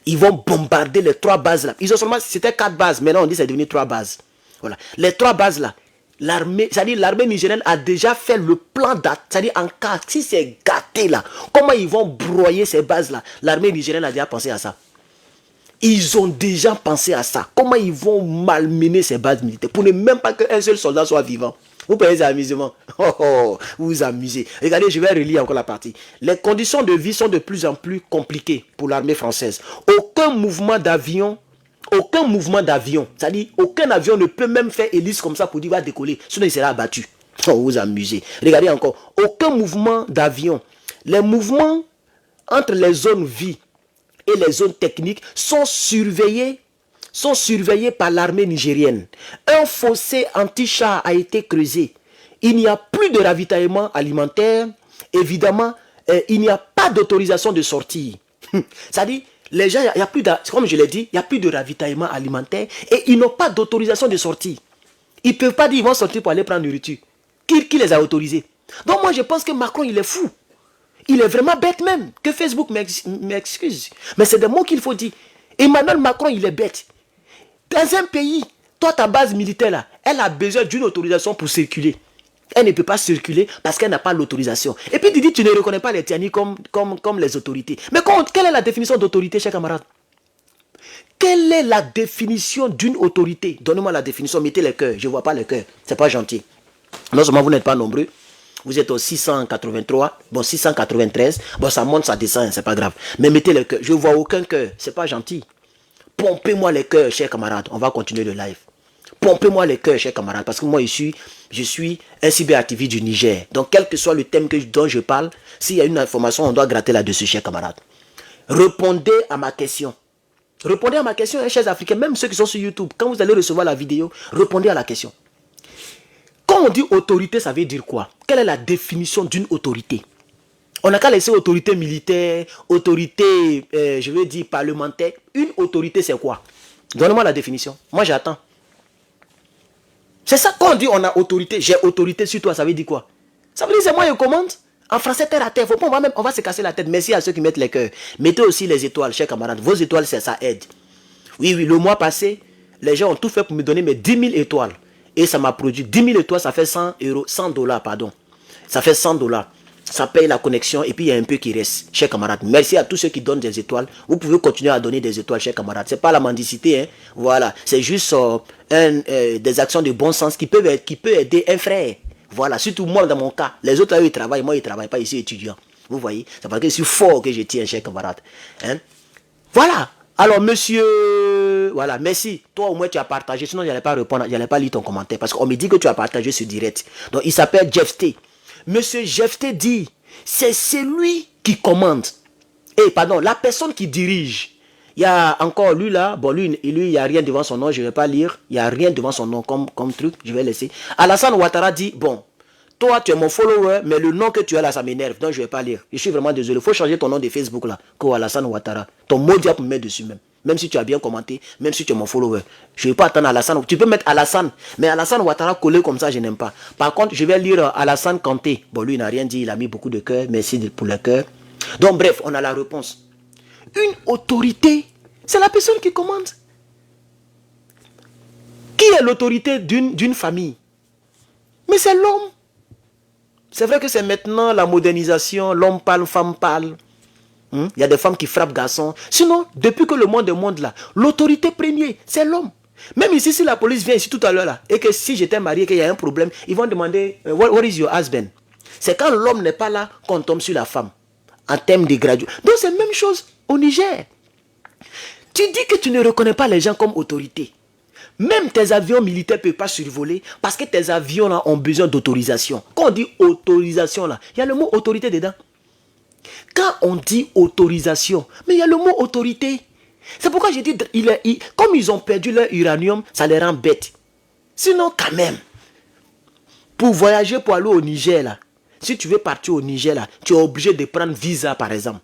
Ils vont bombarder les 3 bases là. Ils ont seulement, c'était 4 bases. Maintenant, on dit que c'est devenu 3 bases. Voilà. Les 3 bases là. C'est-à-dire l'armée nigérienne a déjà fait le plan d'attaque. C'est-à-dire en cas, si c'est gâté là, comment ils vont broyer ces bases là? L'armée nigérienne a déjà pensé à ça. Ils ont déjà pensé à ça. Comment ils vont malmener ces bases militaires pour ne même pas qu'un seul soldat soit vivant. Vous payez des amusements. Vous vous amusez. Regardez, je vais relire encore la partie. Les conditions de vie sont de plus en plus compliquées pour l'armée française. Aucun mouvement d'avion, c'est-à-dire aucun avion ne peut même faire hélice comme ça pour dire va décoller, sinon il sera abattu. Vous vous amusez. Regardez encore. Aucun mouvement d'avion. Les mouvements entre les zones vie et les zones techniques sont surveillés par l'armée nigérienne. Un fossé anti-char a été creusé. Il n'y a plus de ravitaillement alimentaire. Évidemment, il n'y a pas d'autorisation de sortie. C'est-à-dire, les gens, il y a plus comme je l'ai dit, il n'y a plus de ravitaillement alimentaire et ils n'ont pas d'autorisation de sortie. Ils ne peuvent pas dire qu'ils vont sortir pour aller prendre nourriture. Qui les a autorisés? Donc moi, je pense que Macron, il est fou. Il est vraiment bête même. Que Facebook m'excuse. Mais c'est des mots qu'il faut dire. Emmanuel Macron, il est bête. Dans un pays, toi, ta base militaire, là, elle a besoin d'une autorisation pour circuler. Elle ne peut pas circuler parce qu'elle n'a pas l'autorisation. Et puis, tu dis, tu ne reconnais pas les Tiani comme les autorités. Mais quelle est la définition d'autorité, chers camarades? Quelle est la définition d'une autorité? Donnez-moi la définition, mettez les cœurs. Je ne vois pas les cœurs. Ce n'est pas gentil. Non seulement vous n'êtes pas nombreux, vous êtes au 683, bon 693, bon ça monte, ça descend, c'est pas grave. Mais mettez le cœur, je ne vois aucun cœur, c'est pas gentil. Pompez-moi les cœurs, chers camarades, on va continuer le live. Pompez-moi les cœurs, chers camarades, parce que moi ici, je suis un cyberactiviste du Niger. Donc quel que soit le thème dont je parle, s'il y a une information, on doit gratter là-dessus, chers camarades. Répondez à ma question. Répondez à ma question, chers Africains, même ceux qui sont sur YouTube, quand vous allez recevoir la vidéo, répondez à la question. Quand on dit autorité, ça veut dire quoi? Quelle est la définition d'une autorité? On n'a qu'à laisser autorité militaire, autorité, je veux dire parlementaire. Une autorité, c'est quoi? Donnez-moi la définition. Moi, j'attends. C'est ça, quand on dit on a autorité, j'ai autorité sur toi, ça veut dire quoi? Ça veut dire c'est moi qui commande. En français, terre à terre. Faut pas, on va se casser la tête. Merci à ceux qui mettent les cœurs. Mettez aussi les étoiles, chers camarades. Vos étoiles, ça aide. Oui, le mois passé, les gens ont tout fait pour me donner mes 10 000 étoiles. Et ça m'a produit 10 000 étoiles, ça fait 100 $, pardon. Ça fait 100 $. Ça paye la connexion et puis il y a un peu qui reste, chers camarades. Merci à tous ceux qui donnent des étoiles. Vous pouvez continuer à donner des étoiles, chers camarades. C'est pas la mendicité, hein. Voilà. C'est juste des actions de bon sens qui peuvent aider un frère. Voilà. Surtout moi, dans mon cas. Les autres, là, ils travaillent. Moi, ils ne travaillent pas ici, étudiants. Vous voyez? C'est parce que je suis fort que je tiens, chers camarades. Hein? Voilà. Alors, monsieur, voilà, merci. Toi, au moins, tu as partagé. Sinon, je n'allais pas répondre, je n'allais pas lire ton commentaire. Parce qu'on me dit que tu as partagé ce direct. Donc, il s'appelle Jefté. Monsieur Jefté dit, c'est celui qui commande. Pardon, la personne qui dirige. Il y a encore lui là. Bon, lui, il n'y a rien devant son nom. Je ne vais pas lire. Il n'y a rien devant son nom comme truc. Je vais laisser. Alassane Ouattara dit, bon, toi, tu es mon follower, mais le nom que tu as là, ça m'énerve. Donc, je ne vais pas lire. Je suis vraiment désolé. Il faut changer ton nom de Facebook là. Ko Alassane Ouattara. Ton mot diable me met dessus même. Même si tu as bien commenté, même si tu es mon follower. Je ne vais pas attendre Alassane. Tu peux mettre Alassane. Mais Alassane Ouattara collé comme ça, je n'aime pas. Par contre, je vais lire Alassane Kanté. Bon, lui, il n'a rien dit. Il a mis beaucoup de cœur. Merci pour le cœur. Donc, bref, on a la réponse. une autorité, c'est la personne qui commande. Qui est l'autorité d'une famille? Mais c'est l'homme. C'est vrai que c'est maintenant la modernisation, l'homme parle, femme parle. Il y a des femmes qui frappent garçons. Sinon, depuis que le monde est monde là, l'autorité première, c'est l'homme. Même ici, si la police vient ici tout à l'heure là, et que si j'étais marié, qu'il y a un problème, ils vont demander what is your husband? C'est quand l'homme n'est pas là qu'on tombe sur la femme. En termes de graduation. Donc c'est la même chose au Niger. Tu dis que tu ne reconnais pas les gens comme autorité. Même tes avions militaires ne peuvent pas survoler parce que tes avions là ont besoin d'autorisation. Quand on dit autorisation là, il y a le mot autorité dedans. Quand on dit autorisation, mais il y a le mot autorité. C'est pourquoi j'ai dit, comme ils ont perdu leur uranium, ça les rend bêtes. Sinon, quand même, pour voyager, pour aller au Niger, là, si tu veux partir au Niger, là, tu es obligé de prendre visa, par exemple.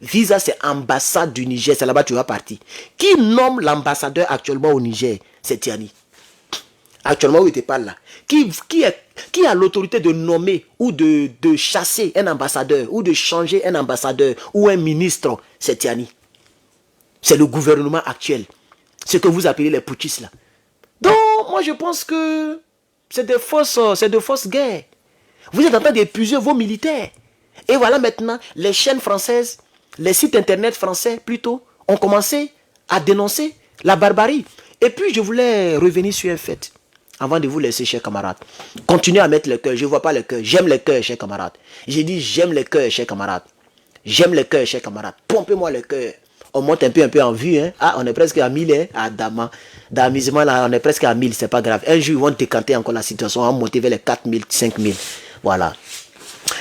Visa, c'est ambassade du Niger, c'est là-bas que tu vas partir. Qui nomme l'ambassadeur actuellement au Niger? C'est Tiani. Actuellement, où il te parle là. Qui a l'autorité de nommer ou de chasser un ambassadeur ou de changer un ambassadeur ou un ministre? C'est Tiani. C'est le gouvernement actuel. Ce que vous appelez les putschistes là. Donc, moi je pense que c'est de fausses guerres. Vous êtes en train d'épuiser vos militaires. Et voilà maintenant, les chaînes françaises, les sites internet français plutôt, ont commencé à dénoncer la barbarie. Et puis je voulais revenir sur un fait. Avant de vous laisser, chers camarades. Continuez à mettre le cœur. Je ne vois pas le cœur. J'aime le cœur, chers camarades. J'ai dit j'aime le cœur, chers camarades. J'aime le cœur, chers camarades. Pompez-moi le cœur. On monte un peu en vue. Hein. Ah, on est presque à 1000. Hein. Ah, d'amusement, là, on est presque à 1000. C'est pas grave. Un jour, ils vont décanter encore la situation. On va monter vers les 4000, 5000. Voilà.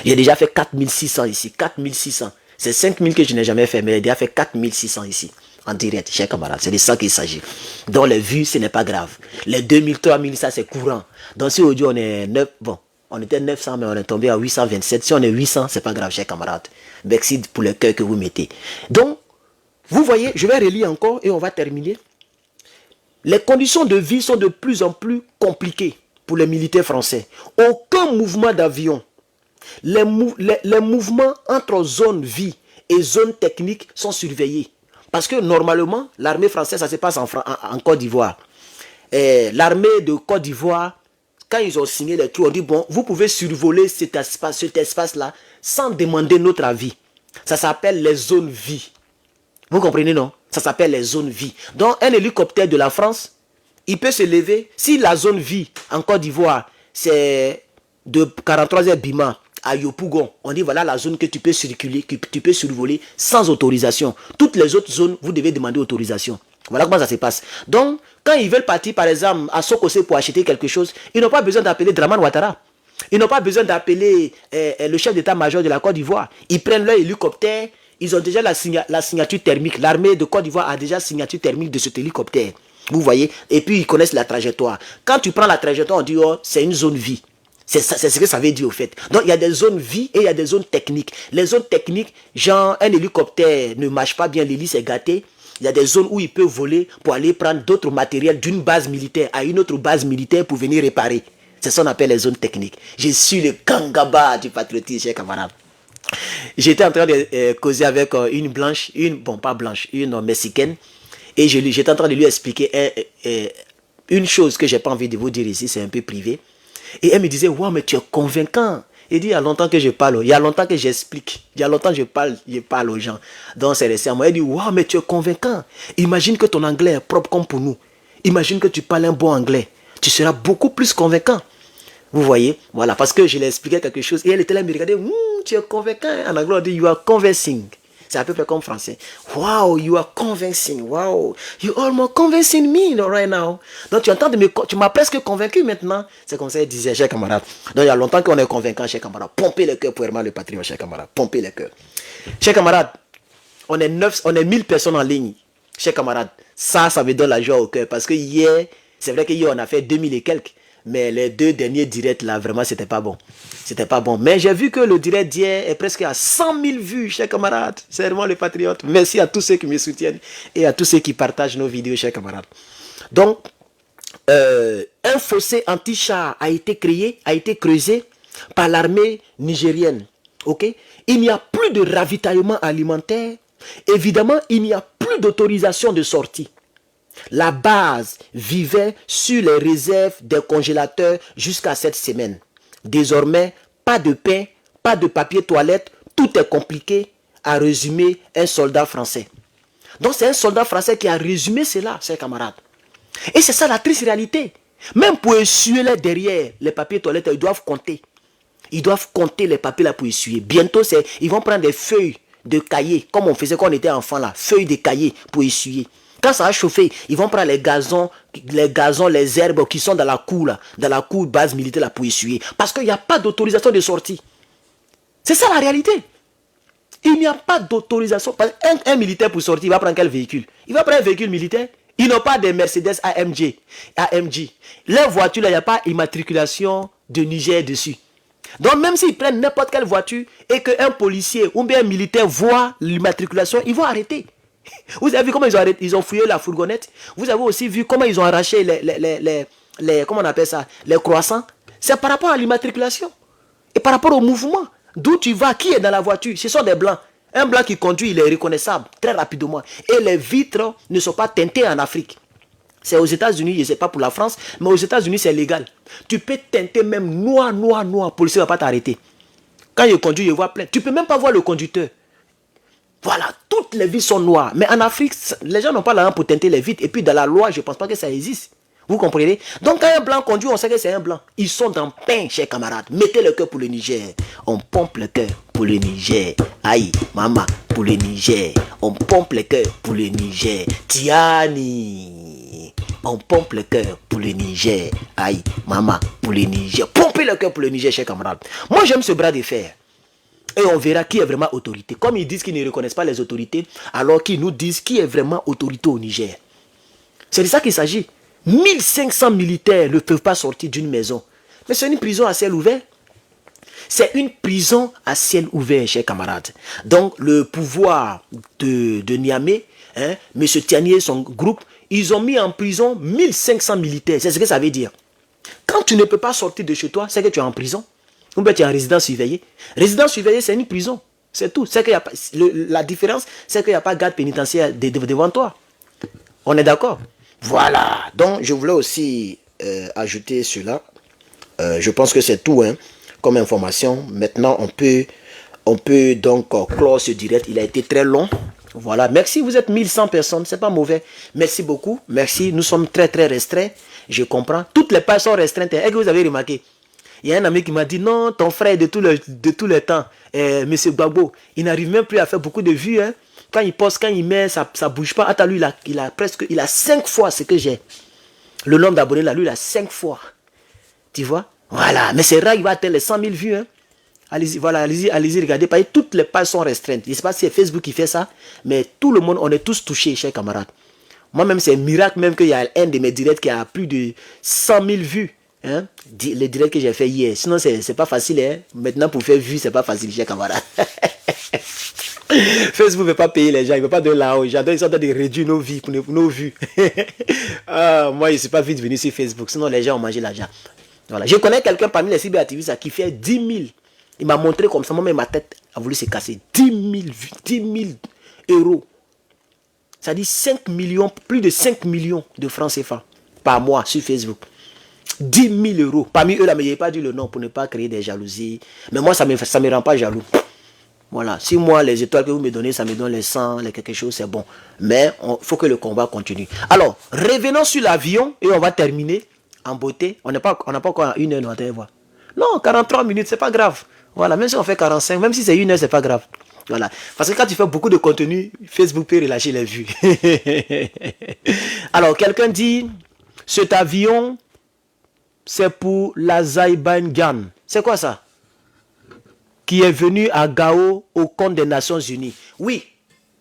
J'ai déjà fait 4600 ici. 4600. C'est 5000 que je n'ai jamais fait. Mais j'ai déjà fait 4600 ici. En direct, chers camarades. C'est de ça qu'il s'agit. Dans les vues, ce n'est pas grave. Les 2000, 3000, ça c'est courant. Donc si aujourd'hui on est 9, bon, on était 900, mais on est tombé à 827. Si on est 800, c'est pas grave, chers camarades. Merci pour le cœur que vous mettez. Donc, vous voyez, je vais relire encore et on va terminer. Les conditions de vie sont de plus en plus compliquées pour les militaires français. Aucun mouvement d'avion. Les mouvements entre zone vie et zone technique sont surveillés. Parce que normalement, l'armée française, ça se passe en Côte d'Ivoire. L'armée de Côte d'Ivoire, quand ils ont signé les trucs, on dit, bon, vous pouvez survoler cet espace-là sans demander notre avis. Ça s'appelle les zones vie. Vous comprenez, non? Ça s'appelle les zones vie. Donc, un hélicoptère de la France, il peut se lever. Si la zone vie en Côte d'Ivoire, c'est de 43 heures Bima à Yopougon, on dit voilà la zone que tu peux circuler, que tu peux survoler sans autorisation. Toutes les autres zones, vous devez demander autorisation. Voilà comment ça se passe. Donc, quand ils veulent partir, par exemple, à Sokosé pour acheter quelque chose, ils n'ont pas besoin d'appeler Draman Ouattara. Ils n'ont pas besoin d'appeler le chef d'état-major de la Côte d'Ivoire. Ils prennent leur hélicoptère, ils ont déjà la signature thermique. L'armée de Côte d'Ivoire a déjà la signature thermique de cet hélicoptère. Vous voyez? Et puis, ils connaissent la trajectoire. Quand tu prends la trajectoire, on dit, oh, c'est une zone vie. C'est ce que ça veut dire au fait. Donc il y a des zones vie et il y a des zones techniques. Les zones techniques, genre un hélicoptère ne marche pas bien, l'hélice est gâtée. Il y a des zones où il peut voler pour aller prendre d'autres matériels d'une base militaire à une autre base militaire pour venir réparer. C'est ce qu'on appelle les zones techniques. Je suis le Kangaba du patriotisme, chers camarades. J'étais en train de causer avec une blanche, une mexicaine. Et j'étais en train de lui expliquer une chose que je n'ai pas envie de vous dire ici, c'est un peu privé. Et elle me disait, wow, mais tu es convaincant. Il dit, il y a longtemps que je parle, il y a longtemps que j'explique, il y a longtemps que je parle aux gens. Donc c'est resté à moi. Elle dit, wow, mais tu es convaincant. Imagine que ton anglais est propre comme pour nous. Imagine que tu parles un bon anglais. Tu seras beaucoup plus convaincant. Vous voyez, voilà, parce que je lui expliquais quelque chose. Et elle était là, elle me regardait, tu es convaincant. En anglais, on dit, you are convincing. C'est à peu près comme français. Wow, you are convincing. Wow, you are almost convincing me right now. Donc tu m'as presque convaincu maintenant. C'est comme ça elle disait, chers camarades. Donc il y a longtemps qu'on est convaincant, chers camarades. Pompez le cœur pour Herman le Patriote, chers camarades. Pompez le cœur. Chers camarades, on est 1000 personnes en ligne. Chers camarades, ça me donne la joie au cœur. Parce que hier, c'est vrai qu'hier on a fait 2000 et quelques. Mais les 2 derniers directs là, vraiment, c'était pas bon. C'était pas bon. Mais j'ai vu que le direct d'hier est presque à 100 000 vues, chers camarades. C'est vraiment les patriotes. Merci à tous ceux qui me soutiennent et à tous ceux qui partagent nos vidéos, chers camarades. Donc, un fossé anti-char a été creusé par l'armée nigérienne. Ok? Il n'y a plus de ravitaillement alimentaire Évidemment, il n'y a plus d'autorisation de sortie. La base vivait sur les réserves des congélateurs jusqu'à cette semaine. Désormais, pas de pain, pas de papier toilette, tout est compliqué, a résumé un soldat français. Donc c'est un soldat français qui a résumé cela, ses camarades. Et c'est ça la triste réalité. Même pour essuyer là derrière les papiers toilettes, ils doivent compter. Ils doivent compter les papiers là pour essuyer. Bientôt, ils vont prendre des feuilles de cahiers, comme on faisait quand on était enfant là, feuilles de cahiers pour essuyer. Quand ça va chauffer, ils vont prendre les gazons, les herbes qui sont dans la cour là, dans la cour base militaire là pour essuyer. Parce qu'il n'y a pas d'autorisation de sortie. C'est ça la réalité. Il n'y a pas d'autorisation. Un militaire pour sortir, il va prendre quel véhicule? Il va prendre un véhicule militaire. Ils n'ont pas de Mercedes AMG. Leur voiture, là, il n'y a pas immatriculation de Niger dessus. Donc même s'ils prennent n'importe quelle voiture et qu'un policier ou bien un militaire voit l'immatriculation, ils vont arrêter. Vous avez vu comment ils ont arrêté? Ils ont fouillé la fourgonnette. Vous avez aussi vu comment ils ont arraché comment on appelle ça? Les croissants. C'est par rapport à l'immatriculation. Et par rapport au mouvement. D'où tu vas? Qui est dans la voiture? Ce sont des blancs. Un blanc qui conduit, il est reconnaissable très rapidement. Et les vitres ne sont pas teintées en Afrique. C'est aux États-Unis, je ne sais pas pour la France, mais aux États-Unis, c'est légal. Tu peux teinter même noir. Le policier ne va pas t'arrêter. Quand il conduit, il voit plein. Tu ne peux même pas voir le conducteur. Voilà, toutes les vitres sont noires. Mais en Afrique, les gens n'ont pas l'argent pour teinter les vitres. Et puis dans la loi, je ne pense pas que ça existe. Vous comprenez? Donc quand un blanc conduit, on sait que c'est un blanc. Ils sont dans pain, chers camarades. Mettez le cœur pour le Niger. On pompe le cœur pour le Niger. Aïe, maman, pour le Niger. On pompe le cœur pour le Niger. Tiani. On pompe le cœur pour le Niger. Aïe, maman, pour le Niger. Pompez le cœur pour le Niger, chers camarades. Moi, j'aime ce bras de fer. Et on verra qui est vraiment autorité. Comme ils disent qu'ils ne reconnaissent pas les autorités, alors qu'ils nous disent qui est vraiment autorité au Niger. C'est de ça qu'il s'agit. 1500 militaires ne peuvent pas sortir d'une maison. Mais c'est une prison à ciel ouvert. C'est une prison à ciel ouvert, chers camarades. Donc, le pouvoir de Niamey, M. Tiani et son groupe, ils ont mis en prison 1500 militaires. C'est ce que ça veut dire. Quand tu ne peux pas sortir de chez toi, c'est que tu es en prison. Ou bien tu es en résidence surveillée. Résidence surveillée, c'est une prison. C'est tout. C'est qu'il y a pas, la différence, c'est qu'il n'y a pas de garde pénitentiaire devant toi. On est d'accord? Voilà. Donc, je voulais aussi ajouter cela. Je pense que c'est tout comme information. Maintenant, on peut donc clore ce direct. Il a été très long. Voilà. Merci. Vous êtes 1100 personnes. C'est pas mauvais. Merci beaucoup. Merci. Nous sommes très, très restreints. Je comprends. Toutes les pages sont restreintes. Est-ce que vous avez remarqué? Il y a un ami qui m'a dit, non, ton frère de tous les temps, M. Gbagbo, il n'arrive même plus à faire beaucoup de vues. Quand il poste, quand il met, ça ne bouge pas. Attends, lui, il a 5 fois ce que j'ai. Le nombre d'abonnés, là, lui, il a 5 fois. Tu vois? Voilà. Mais c'est rare, il va atteindre les 100 000 vues. Allez-y, voilà, allez-y, regardez. Parce que toutes les pages sont restreintes. Je ne sais pas si c'est Facebook qui fait ça, mais tout le monde, on est tous touchés, chers camarades. Moi-même, c'est un miracle même qu'il y a un de mes directs qui a plus de 100 000 vues. Le direct que j'ai fait hier. Sinon, c'est pas facile. Maintenant, pour faire vue, c'est pas facile, chers camarades. Facebook ne veut pas payer les gens, il ne veut pas donner l'argent aux gens. Ils sont en train de réduire nos vies pour nos vues. Moi, je ne suis pas vite venu sur Facebook, sinon les gens ont mangé l'argent. Voilà. Je connais quelqu'un parmi les cyberactivistes qui fait 10 000. Il m'a montré comme ça, moi-même ma tête a voulu se casser. 10 000 euros. Ça dit 5 millions, plus de 5 millions de francs CFA par mois sur Facebook. 10 000 euros. Parmi eux, là, mais je n'ai pas dit le nom pour ne pas créer des jalousies. Mais moi, ça ne me rend pas jaloux. Voilà. Si moi, les étoiles que vous me donnez, ça me donne les 100, les quelque chose, c'est bon. Mais il faut que le combat continue. Alors, revenons sur l'avion et on va terminer en beauté. On n'a pas encore 1 heure, on va voir. Non, 43 minutes, c'est pas grave. Voilà, même si on fait 45, même si c'est 1 heure, c'est pas grave. Voilà. Parce que quand tu fais beaucoup de contenu, Facebook peut relâcher les vues. Alors, quelqu'un dit, cet avion, c'est pour l'Azerbaïdjan. C'est quoi ça? Qui est venu à Gao au compte des Nations Unies. Oui,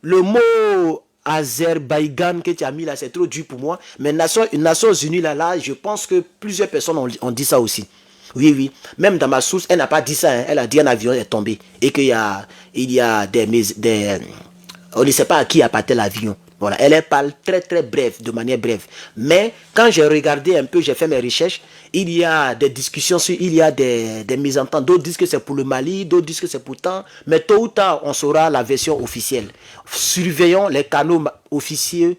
le mot Azerbaïdjan que tu as mis là, c'est trop dur pour moi. Mais Nations Unies, là, je pense que plusieurs personnes ont dit ça aussi. Oui. Même dans ma source, elle n'a pas dit ça. Elle a dit un avion est tombé. Et qu'il y a des on ne sait pas à qui appartient l'avion. Voilà, elle parle très très brève, de manière brève. Mais quand j'ai regardé un peu, j'ai fait mes recherches, il y a des discussions, il y a des mésententes. D'autres disent que c'est pour le Mali, d'autres disent que c'est pour tant. Mais tôt ou tard, on saura la version officielle. Surveillons les canaux officieux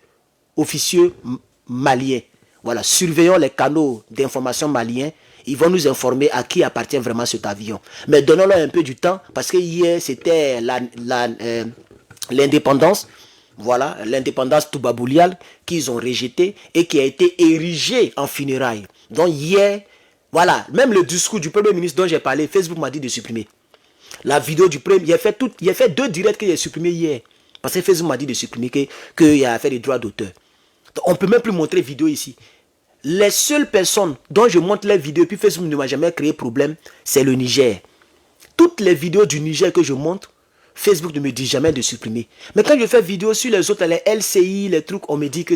maliens. Voilà, surveillons les canaux d'information maliens. Ils vont nous informer à qui appartient vraiment cet avion. Mais donnons-leur un peu du temps, parce que hier, c'était l'indépendance. Voilà, l'indépendance toubabouliale qu'ils ont rejetée et qui a été érigée en funérailles. Donc hier, voilà, même le discours du premier ministre dont j'ai parlé, Facebook m'a dit de supprimer. La vidéo du premier, il a fait 2 directs que j'ai supprimés hier. Parce que Facebook m'a dit de supprimer qu'il a fait des droits d'auteur. On ne peut même plus montrer vidéo ici. Les seules personnes dont je montre les vidéos, et puis Facebook ne m'a jamais créé problème, c'est le Niger. Toutes les vidéos du Niger que je montre, Facebook ne me dit jamais de supprimer. Mais quand je fais vidéo sur les autres, les LCI, les trucs, on me dit que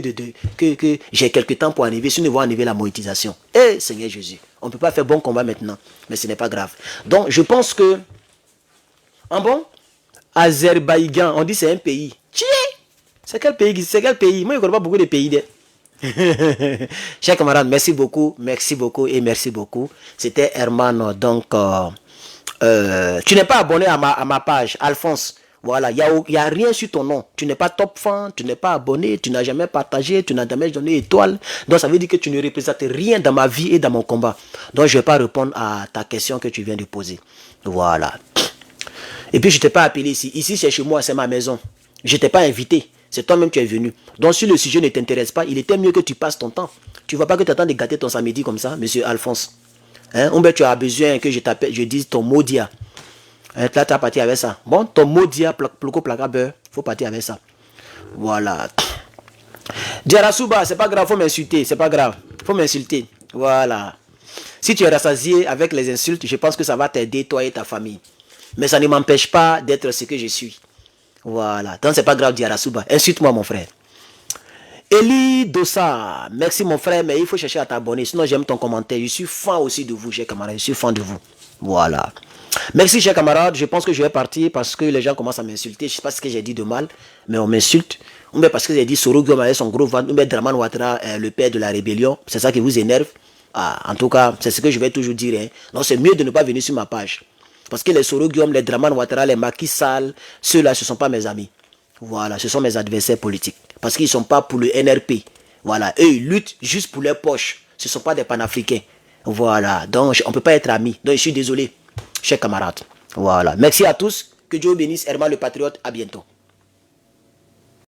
j'ai quelques temps pour arriver, si nous voulons arriver à la monétisation. Eh, Seigneur Jésus, on ne peut pas faire bon combat maintenant, mais ce n'est pas grave. Donc, je pense que, bon, Azerbaïdjan, on dit c'est un pays. C'est quel pays? Moi, je ne connais pas beaucoup de pays. Chers camarades, merci beaucoup et merci beaucoup. C'était Herman, donc... tu n'es pas abonné à ma page, Alphonse. Voilà, il n'y a rien sur ton nom. Tu n'es pas top fan, tu n'es pas abonné, tu n'as jamais partagé, tu n'as jamais donné étoile. Donc ça veut dire que tu ne représentes rien dans ma vie et dans mon combat. Donc je ne vais pas répondre à ta question que tu viens de poser. Voilà. Et puis je ne t'ai pas appelé ici. Ici c'est chez moi, c'est ma maison. Je ne t'ai pas invité. C'est toi-même qui es venu. Donc si le sujet ne t'intéresse pas, il était mieux que tu passes ton temps. Tu ne vois pas que tu attends de gâter ton samedi comme ça, monsieur Alphonse. Tu as besoin que je dise ton mot dia. Là, tu as parti avec ça. Bon, ton mot dia, ploco, placa, beurre, il faut partir avec ça. Voilà. Diarasuba, c'est pas grave, faut m'insulter, c'est pas grave. Faut m'insulter. Voilà. Si tu es rassasié avec les insultes, je pense que ça va t'aider, toi et ta famille. Mais ça ne m'empêche pas d'être ce que je suis. Voilà. Donc, c'est pas grave, Diarasuba. Insulte-moi, mon frère. Eli Dossa, merci mon frère, mais il faut chercher à t'abonner, sinon j'aime ton commentaire. Je suis fan aussi de vous, chers camarades, je suis fan de vous. Voilà. Merci, chers camarades, je pense que je vais partir parce que les gens commencent à m'insulter. Je ne sais pas ce que j'ai dit de mal, mais on m'insulte. Ou bien parce que j'ai dit Soro Guillaume avec son gros ventre, ou bien Draman Ouattara, le père de la rébellion. C'est ça qui vous énerve. En tout cas, c'est ce que je vais toujours dire. Donc c'est mieux de ne pas venir sur ma page. Parce que les Soro Guillaume, les Draman Ouattara, les Macky Sall, ceux-là, ce ne sont pas mes amis. Voilà, ce sont mes adversaires politiques. Parce qu'ils ne sont pas pour le NRP. Voilà, eux, ils luttent juste pour leurs poches. Ce ne sont pas des panafricains. Voilà, donc on ne peut pas être amis. Donc je suis désolé, chers camarades. Voilà, merci à tous. Que Dieu bénisse Herman le Patriote. À bientôt.